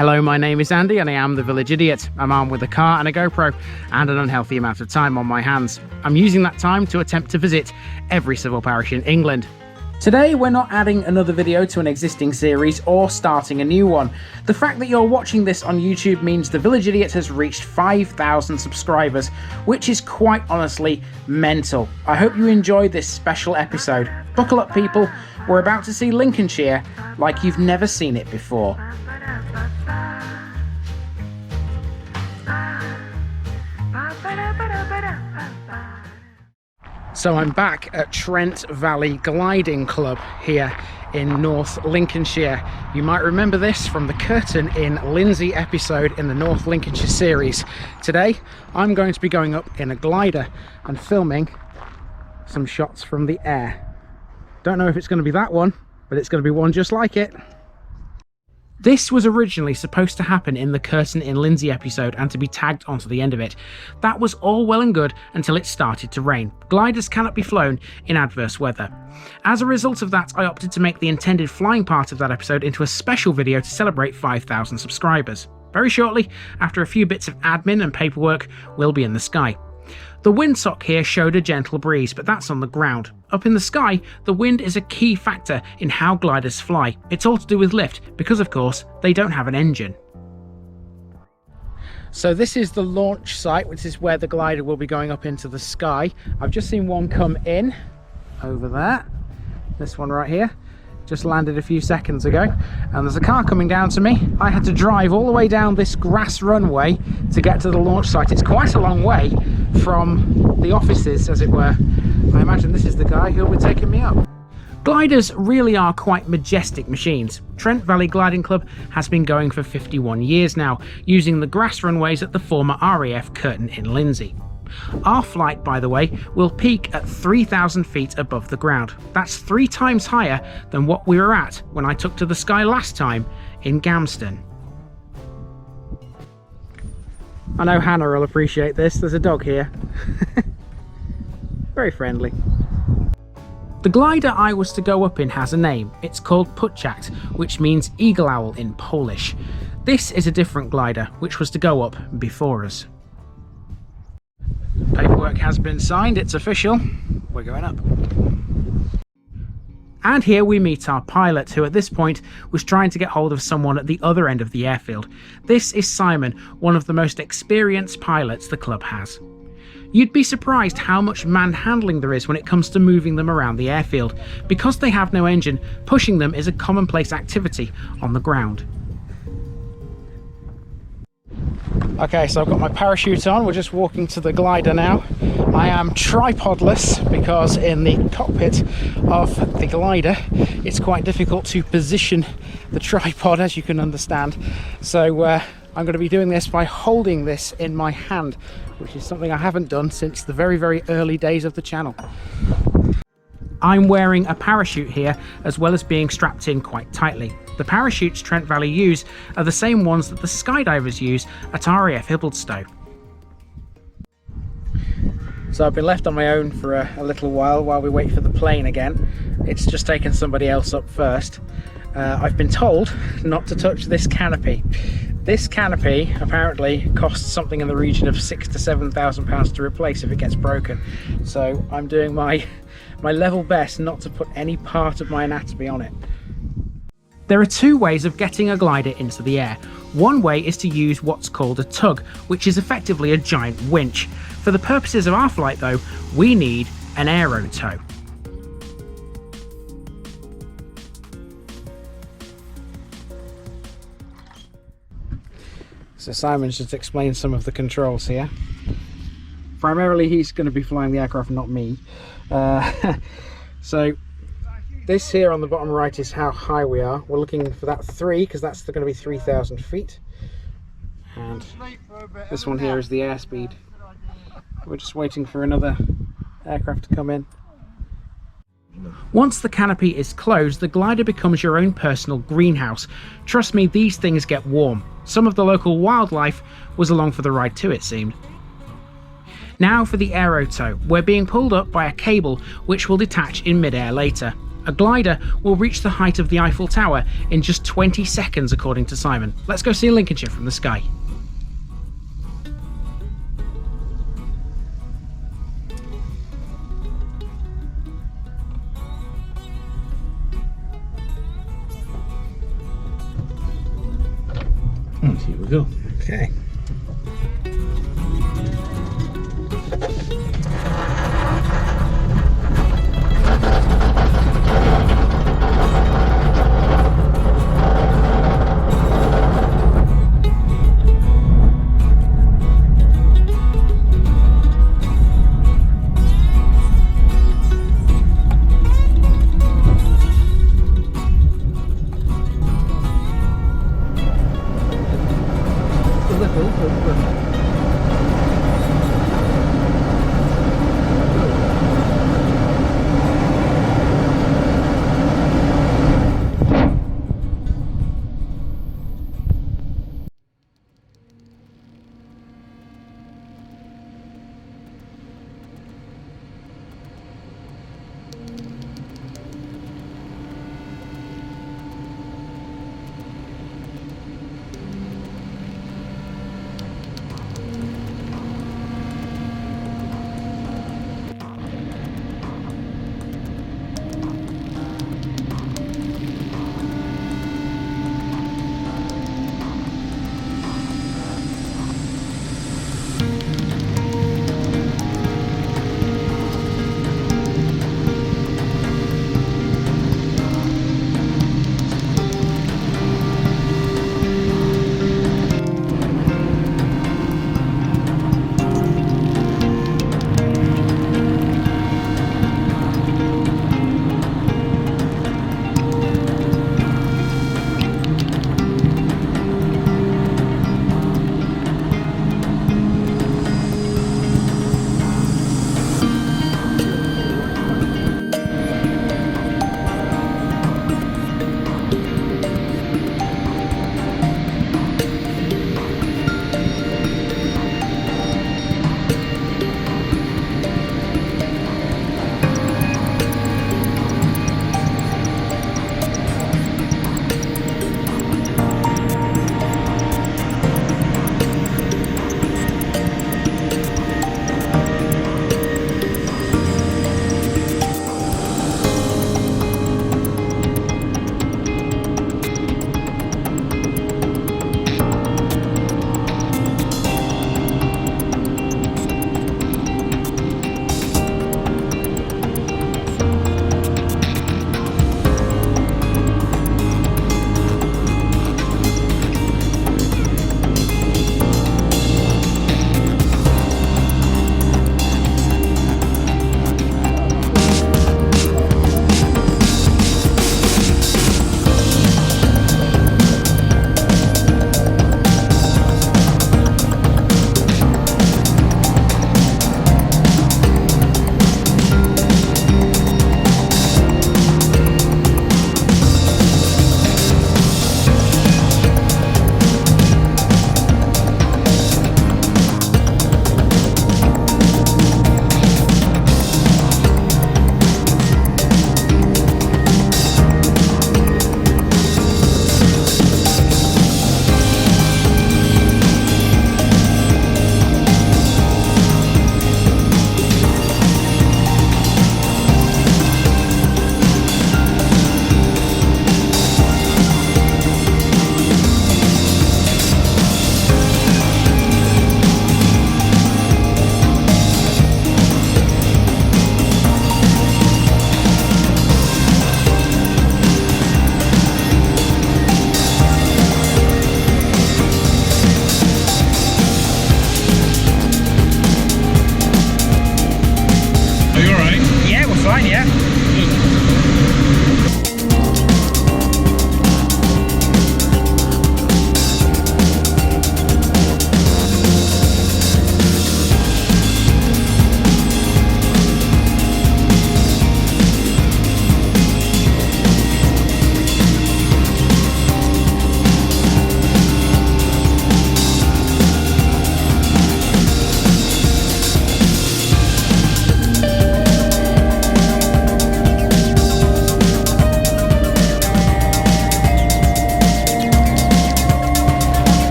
Hello, my name is Andy and I am the Village Idiot. I'm armed with a car and a GoPro and an unhealthy amount of time on my hands. I'm using that time to attempt to visit every civil parish in England. Today we're not adding another video to an existing series or starting a new one. The fact that you're watching this on YouTube means the Village Idiot has reached 5,000 subscribers, which is quite honestly mental. I hope you enjoyed this special episode. Buckle up people, we're about to see Lincolnshire like you've never seen it before. So I'm back at Trent Valley Gliding Club here in North Lincolnshire. You might remember this from the Kirton in Lindsey episode in the North Lincolnshire series. Today I'm going to be going up in a glider and filming some shots from the air. Don't know if it's going to be that one, but it's going to be one just like it. This was originally supposed to happen in the Kirton in Lindsey episode and to be tagged onto the end of it. That was all well and good until it started to rain. Gliders cannot be flown in adverse weather. As a result of that, I opted to make the intended flying part of that episode into a special video to celebrate 5,000 subscribers. Very shortly, after a few bits of admin and paperwork, we'll be in the sky. The windsock here showed a gentle breeze, but that's on the ground. Up in the sky, the wind is a key factor in how gliders fly. It's all to do with lift, because of course, they don't have an engine. So this is the launch site, which is where the glider will be going up into the sky. I've just seen one come in over there. This one right here. Just landed a few seconds ago, and there's a car coming down to me. I had to drive all the way down this grass runway to get to the launch site. It's quite a long way from the offices, as it were. I imagine this is the guy who'll be taking me up. Gliders really are quite majestic machines. Trent Valley Gliding Club has been going for 51 years now, using the grass runways at the former RAF Kirton in Lindsey. Our flight, by the way, will peak at 3,000 feet above the ground. That's 3 times higher than what we were at when I took to the sky last time in Gamston. I know Hannah will appreciate this. There's a dog here. Very friendly. The glider I was to go up in has a name. It's called Putchakt, which means eagle owl in Polish. This is a different glider, which was to go up before us. Paperwork has been signed, it's official. We're going up. And here we meet our pilot, who at this point was trying to get hold of someone at the other end of the airfield. This is Simon, one of the most experienced pilots the club has. You'd be surprised how much manhandling there is when it comes to moving them around the airfield. Because they have no engine, pushing them is a commonplace activity on the ground. Okay, so I've got my parachute on, we're just walking to the glider now. I am tripodless because in the cockpit of the glider it's quite difficult to position the tripod, as you can understand. So I'm going to be doing this by holding this in my hand, which is something I haven't done since the very, very early days of the channel. I'm wearing a parachute here, as well as being strapped in quite tightly. The parachutes Trent Valley use are the same ones that the skydivers use at RAF Hibblestow. So I've been left on my own for a little while we wait for the plane again. It's just taken somebody else up first. I've been told not to touch this canopy. This canopy apparently costs something in the region of £6,000 to £7,000 to replace if it gets broken. So I'm doing my level best not to put any part of my anatomy on it. There are 2 ways of getting a glider into the air. One way is to use what's called a tug, which is effectively a giant winch. For the purposes of our flight though, we need an aero tow. So Simon's just explained some of the controls here. Primarily he's going to be flying the aircraft, not me. So this here on the bottom right is how high we are. We're looking for that 3 because that's going to be 3,000 feet. And this one here is the airspeed. We're just waiting for another aircraft to come in. Once the canopy is closed, the glider becomes your own personal greenhouse. Trust me, these things get warm. Some of the local wildlife was along for the ride too, it seemed. Now for the aero tow. We're being pulled up by a cable which will detach in mid-air later. A glider will reach the height of the Eiffel Tower in just 20 seconds, according to Simon. Let's go see Lincolnshire from the sky. Here we go. Okay.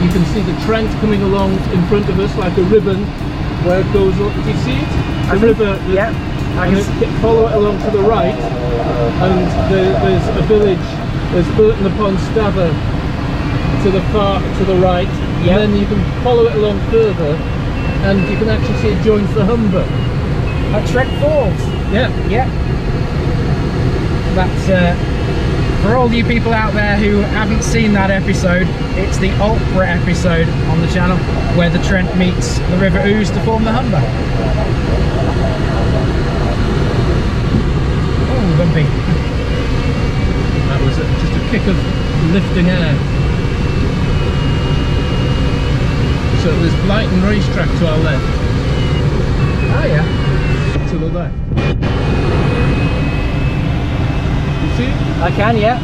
you can see the Trent coming along in front of us like a ribbon where it goes up. Do you see it? The river. Yeah. Follow it along to the right, and there's a village. There's Burton upon Stather to the right. Yep. And then you can follow it along further, and you can actually see it joins the Humber at Trent Falls. Yeah. Yeah. That's for all you people out there who haven't seen that episode, it's the Ultra episode on the channel where the Trent meets the River Ouse to form the Humber. Oh, bumpy. That was just a kick of lifting air. So there's Blighton racetrack to our left. Oh yeah. To the left. You see it? I can, yeah.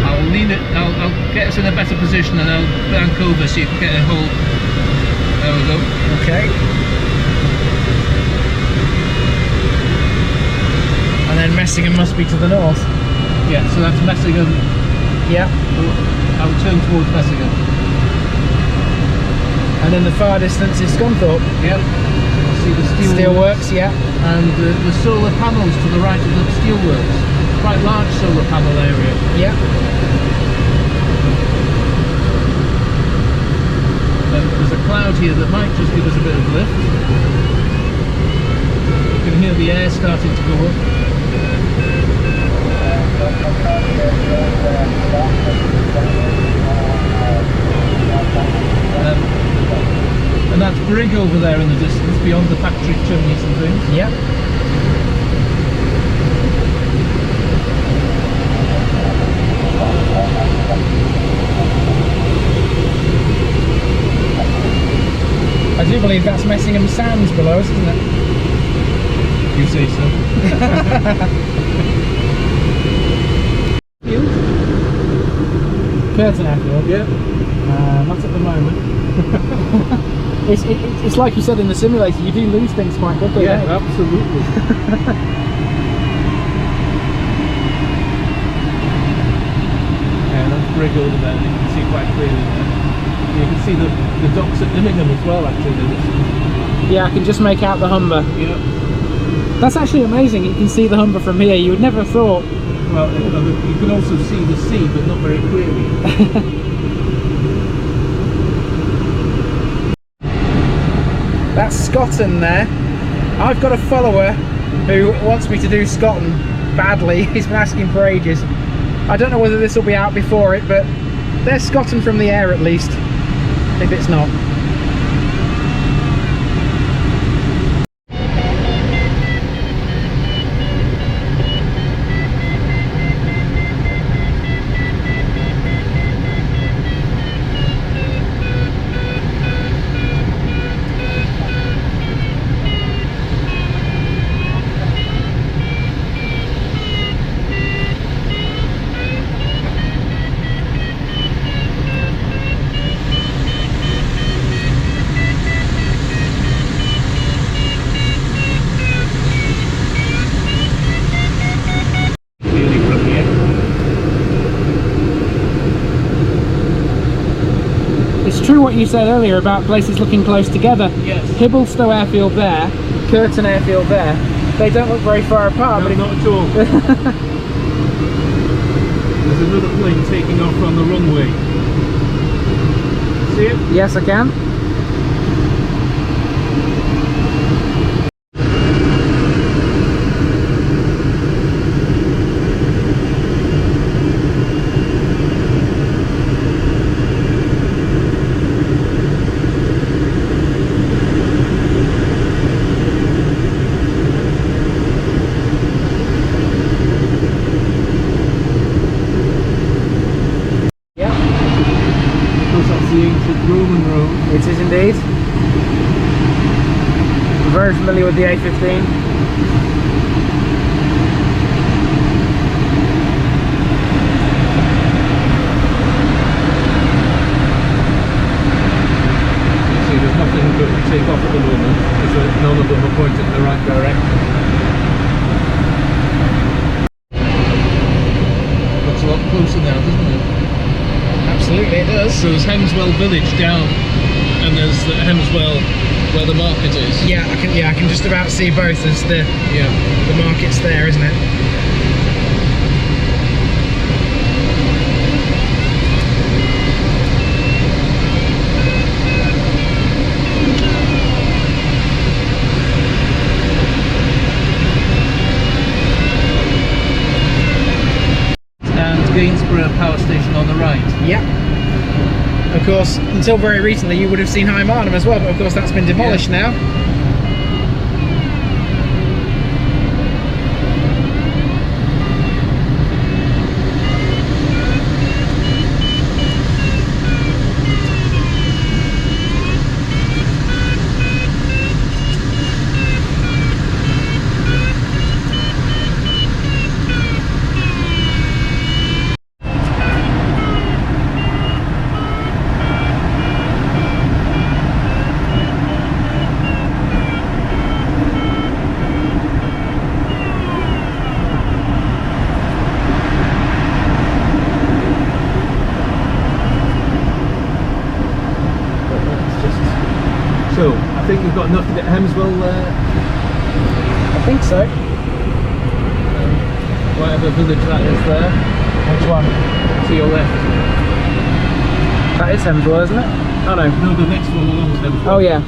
I'll lean it, I'll get us in a better position, and I'll bank over so you can get a hold. There we go. Okay. And then Messingham must be to the north. Yeah, so that's Messingham. Yeah. I'll turn towards Messingham. And then the far distance is Scunthorpe. Yep. See the steelworks, yeah. And the solar panels to the right of the steelworks. Quite large solar panel area. Yeah. There's a cloud here that might just give us a bit of lift. You can hear the air starting to go up. And that's Brig over there in the distance, beyond the factory chimneys and things. Yep. I do believe that's Messingham Sands below us, isn't it? You say so. Kirton Airfield? Yeah. Not at the moment. It's like you said in the simulator, you do lose things quite quickly. Yeah, don't you? absolutely. Yeah, that's Brig over there, you can see quite clearly there. You can see the docks at Immingham as well, actually. Yeah, I can just make out the Humber. Yeah. That's actually amazing, you can see the Humber from here. You would never have thought. Well, you can also see the sea, but not very clearly. That's Scotton there. I've got a follower who wants me to do Scotton badly. He's been asking for ages. I don't know whether this will be out before it, but there's Scotton from the air at least, if it's not. It's true what you said earlier about places looking close together. Yes. Hibblestow Airfield there, Kirton Airfield there, they don't look very far apart. No, but not at all. There's another plane taking off on the runway. See it? Yes, I can. Roman road. It is indeed. I'm very familiar with the A15. See, there's nothing but to take off at the moment, because none of them are pointing in the right direction. Looks a lot closer now, doesn't it? Absolutely, it does. So there's Hemswell village down, and there's the Hemswell where the market is. Yeah, I can just about see both. There's the market's there, isn't it? And Gainsborough power station on the right. Yeah. Of course, until very recently you would have seen High Marnham as well, but of course that's been demolished now. So, I think we've got enough to get Hemswell there. I think so. Whatever village that is there. Which one? To your left. That is Hemswell, isn't it? Oh no. No, the next one along is Hemswell. Oh yeah.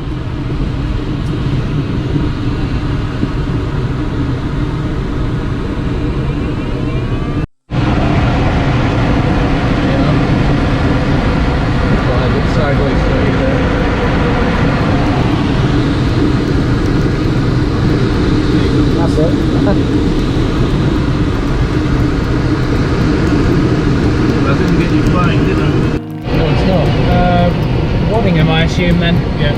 Sideways straight there. That's it. I didn't get you flying, did I? No, it's not. Waddingham, I assume then. Yeah.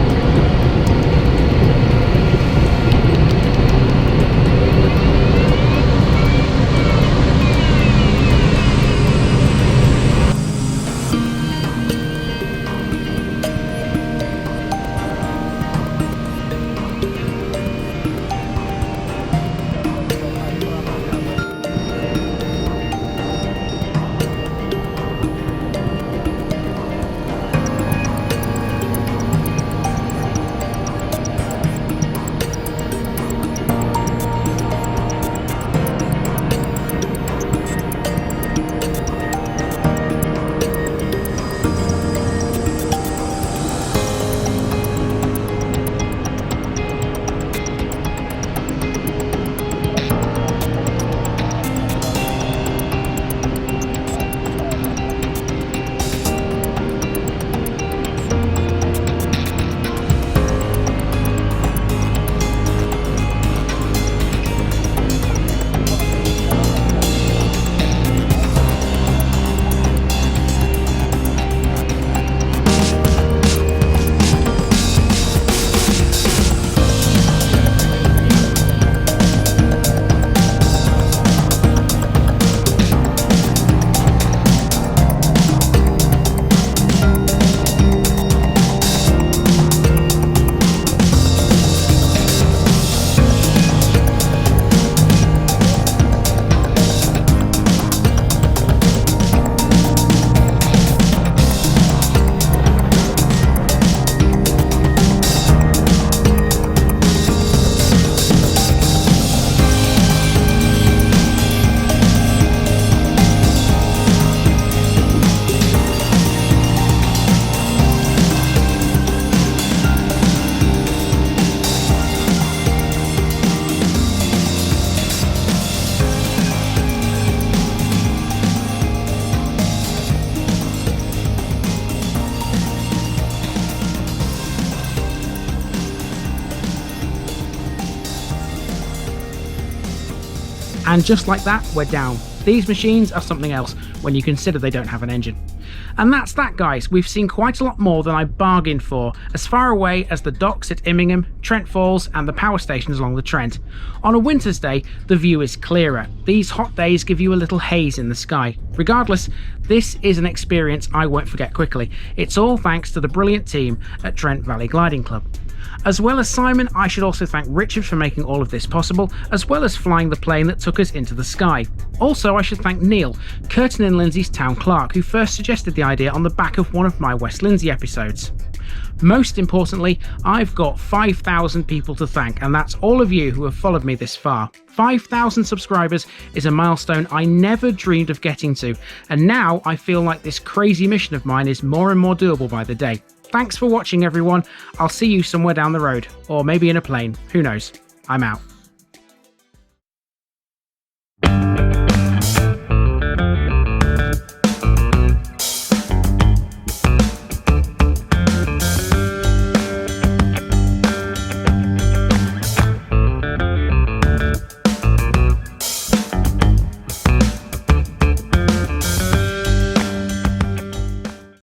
And just like that, we're down. These machines are something else when you consider they don't have an engine. And that's that, guys. We've seen quite a lot more than I bargained for, as far away as the docks at Immingham, Trent Falls and the power stations along the Trent. On a winter's day, the view is clearer. These hot days give you a little haze in the sky. Regardless, this is an experience I won't forget quickly. It's all thanks to the brilliant team at Trent Valley Gliding Club. As well as Simon, I should also thank Richard for making all of this possible, as well as flying the plane that took us into the sky. Also, I should thank Neil, Kirton and Lindsey's town clerk, who first suggested the idea on the back of one of my West Lindsey episodes. Most importantly, I've got 5,000 people to thank, and that's all of you who have followed me this far. 5,000 subscribers is a milestone I never dreamed of getting to, and now I feel like this crazy mission of mine is more and more doable by the day. Thanks for watching, everyone. I'll see you somewhere down the road, or maybe in a plane. Who knows? I'm out.